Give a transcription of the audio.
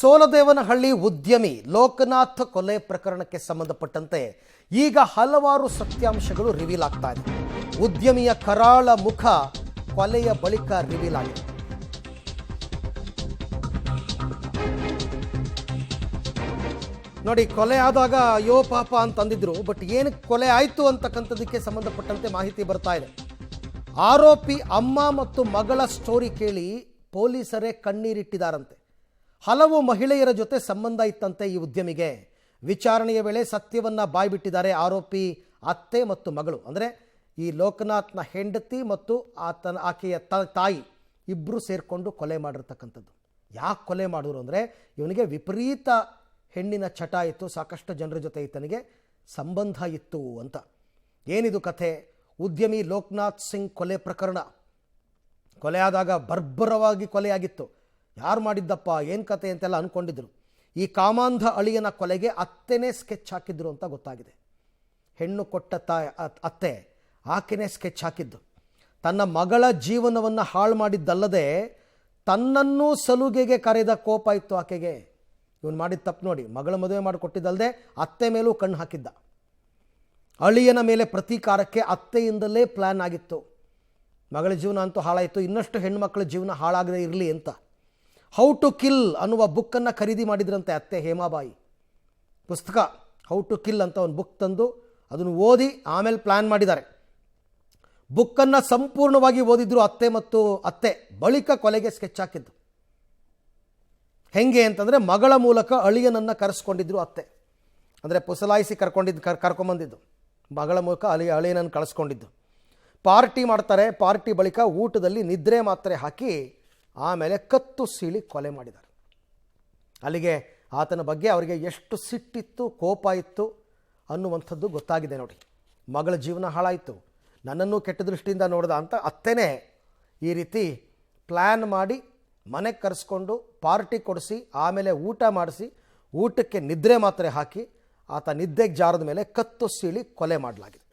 ಸೋಲದೇವನಹಳ್ಳಿ ಉದ್ಯಮಿ ಲೋಕನಾಥ್ ಕೊಲೆ ಪ್ರಕರಣಕ್ಕೆ ಸಂಬಂಧಪಟ್ಟಂತೆ ಈಗ ಹಲವಾರು ಸತ್ಯಾಂಶಗಳು ರಿವೀಲ್ ಆಗ್ತಾ ಇದೆ. ಉದ್ಯಮಿಯ ಕರಾಳ ಮುಖ ಕೊಲೆಯ ಬಳಿಕ ರಿವೀಲ್ ಆಗಿದೆ. ನೋಡಿ, ಕೊಲೆ ಆದಾಗ ಅಯ್ಯೋ ಪಾಪ ಅಂತಂದಿದ್ರು, ಬಟ್ ಏನಕ್ಕೆ ಕೊಲೆ ಆಯಿತು ಅಂತಕ್ಕಂಥದಕ್ಕೆ ಸಂಬಂಧಪಟ್ಟಂತೆ ಮಾಹಿತಿ ಬರ್ತಾ ಇದೆ. ಆರೋಪಿ ಅಮ್ಮ ಮತ್ತು ಮಗಳ ಸ್ಟೋರಿ ಕೇಳಿ ಪೊಲೀಸರೇ ಕಣ್ಣೀರಿಟ್ಟಿದ್ದಾರಂತೆ. ಹಲವು ಮಹಿಳೆಯರ ಜೊತೆ ಸಂಬಂಧ ಇತ್ತಂತೆ ಈ ಉದ್ಯಮಿಗೆ. ವಿಚಾರಣೆಯ ವೇಳೆ ಸತ್ಯವನ್ನು ಬಾಯ್ಬಿಟ್ಟಿದ್ದಾರೆ ಆರೋಪಿ ಅತ್ತೆ ಮತ್ತು ಮಗಳು. ಅಂದರೆ ಈ ಲೋಕನಾಥ್ನ ಹೆಂಡತಿ ಮತ್ತು ಆಕೆಯ ತಾಯಿ ಇಬ್ಬರು ಸೇರಿಕೊಂಡು ಕೊಲೆ ಮಾಡಿರ್ತಕ್ಕಂಥದ್ದು. ಯಾಕೆ ಕೊಲೆ ಮಾಡಿದ್ರು ಅಂದರೆ ಇವನಿಗೆ ವಿಪರೀತ ಹೆಣ್ಣಿನ ಚಟ ಇತ್ತು, ಸಾಕಷ್ಟು ಜನರ ಜೊತೆ ಈತನಿಗೆ ಸಂಬಂಧ ಇತ್ತು ಅಂತ. ಏನಿದು ಕಥೆ? ಉದ್ಯಮಿ ಲೋಕನಾಥ್ ಸಿಂಗ್ ಕೊಲೆ ಪ್ರಕರಣ. ಕೊಲೆ ಆದಾಗ ಬರ್ಬರವಾಗಿ ಕೊಲೆಯಾಗಿತ್ತು. ಯಾರು ಮಾಡಿದ್ದಪ್ಪ, ಏನು ಕತೆ ಅಂತೆಲ್ಲ ಅಂದ್ಕೊಂಡಿದ್ರು. ಈ ಕಾಮಾಂಧ ಅಳಿಯನ ಕೊಲೆಗೆ ಅತ್ತೆನೇ ಸ್ಕೆಚ್ ಹಾಕಿದ್ರು ಅಂತ ಗೊತ್ತಾಗಿದೆ. ಹೆಣ್ಣು ಕೊಟ್ಟ ಅತ್ತೆ ಆಕೆನೇ ಸ್ಕೆಚ್ ಹಾಕಿದ್ದು. ತನ್ನ ಮಗಳ ಜೀವನವನ್ನು ಹಾಳು ಮಾಡಿದ್ದಲ್ಲದೆ ತನ್ನನ್ನೂ ಸಲುಗೆಗೆ ಕರೆದ ಕೋಪ ಇತ್ತು ಆಕೆಗೆ. ಇವನು ಮಾಡಿದ ತಪ್ಪು ನೋಡಿ, ಮಗಳ ಮದುವೆ ಮಾಡಿಕೊಟ್ಟಿದ್ದಲ್ಲದೆ ಅತ್ತೆ ಮೇಲೂ ಕಣ್ಣು ಹಾಕಿದ್ದ. ಅಳಿಯನ ಮೇಲೆ ಪ್ರತೀಕಾರಕ್ಕೆ ಅತ್ತೆಯಿಂದಲೇ ಪ್ಲ್ಯಾನ್ ಆಗಿತ್ತು. ಮಗಳ ಜೀವನ ಅಂತೂ ಹಾಳಾಯಿತು, ಇನ್ನಷ್ಟು ಹೆಣ್ಣುಮಕ್ಕಳ ಜೀವನ ಹಾಳಾಗದೇ ಇರಲಿ ಅಂತ ಹೌ ಟು ಕಿಲ್ ಅನ್ನುವ ಬುಕ್ಕನ್ನು ಖರೀದಿ ಮಾಡಿದ್ರಂತೆ ಅತ್ತೆ ಹೇಮಾಬಾಯಿ. ಪುಸ್ತಕ ಹೌ ಟು ಕಿಲ್ ಅಂತ ಒಂದು ಬುಕ್ ತಂದು ಅದನ್ನು ಓದಿ ಆಮೇಲೆ ಪ್ಲ್ಯಾನ್ ಮಾಡಿದ್ದಾರೆ. ಬುಕ್ಕನ್ನು ಸಂಪೂರ್ಣವಾಗಿ ಓದಿದ್ರು ಅತ್ತೆ ಬಳಿಕ ಕೊಲೆಗೆ ಸ್ಕೆಚ್ ಹಾಕಿದ್ದು. ಹೆಂಗೆ ಅಂತಂದರೆ ಮಗಳ ಮೂಲಕ ಅಳಿಯನನ್ನು ಕರೆಸ್ಕೊಂಡಿದ್ರು ಅತ್ತೆ. ಅಂದರೆ ಪುಸಲಾಯಿಸಿ ಕರ್ಕೊಂಬಂದಿದ್ದು ಮಗಳ ಮೂಲಕ ಅಳಿಯನನ್ನು ಕಳಿಸ್ಕೊಂಡಿದ್ದು. ಪಾರ್ಟಿ ಮಾಡ್ತಾರೆ. ಪಾರ್ಟಿ ಬಳಿಕ ಊಟದಲ್ಲಿ ನಿದ್ರೆ ಮಾತ್ರೆ ಹಾಕಿ ಆಮೇಲೆ ಕತ್ತು ಸೀಳಿ ಕೊಲೆ ಮಾಡಿದ್ದಾರೆ. ಅಲ್ಲಿಗೆ ಆತನ ಬಗ್ಗೆ ಅವರಿಗೆ ಎಷ್ಟು ಸಿಟ್ಟಿತ್ತು, ಕೋಪ ಇತ್ತು ಅನ್ನುವಂಥದ್ದು ಗೊತ್ತಾಗಿದೆ ನೋಡಿ. ಮಗಳ ಜೀವನ ಹಾಳಾಯಿತು, ನನ್ನನ್ನು ಕೆಟ್ಟ ದೃಷ್ಟಿಯಿಂದ ನೋಡ್ದ ಅಂತ ಅತ್ತೆನೇ ಈ ರೀತಿ ಪ್ಲ್ಯಾನ್ ಮಾಡಿ ಮನೆಗೆ ಕರೆಸ್ಕೊಂಡು ಪಾರ್ಟಿ ಕೊಡಿಸಿ ಆಮೇಲೆ ಊಟ ಮಾಡಿಸಿ ಊಟಕ್ಕೆ ನಿದ್ರೆ ಮಾತ್ರೆ ಹಾಕಿ ಆತ ನಿದ್ದೆಗೆ ಜಾರದ ಮೇಲೆ ಕತ್ತು ಸೀಳಿ ಕೊಲೆ ಮಾಡಲಾಗಿದೆ.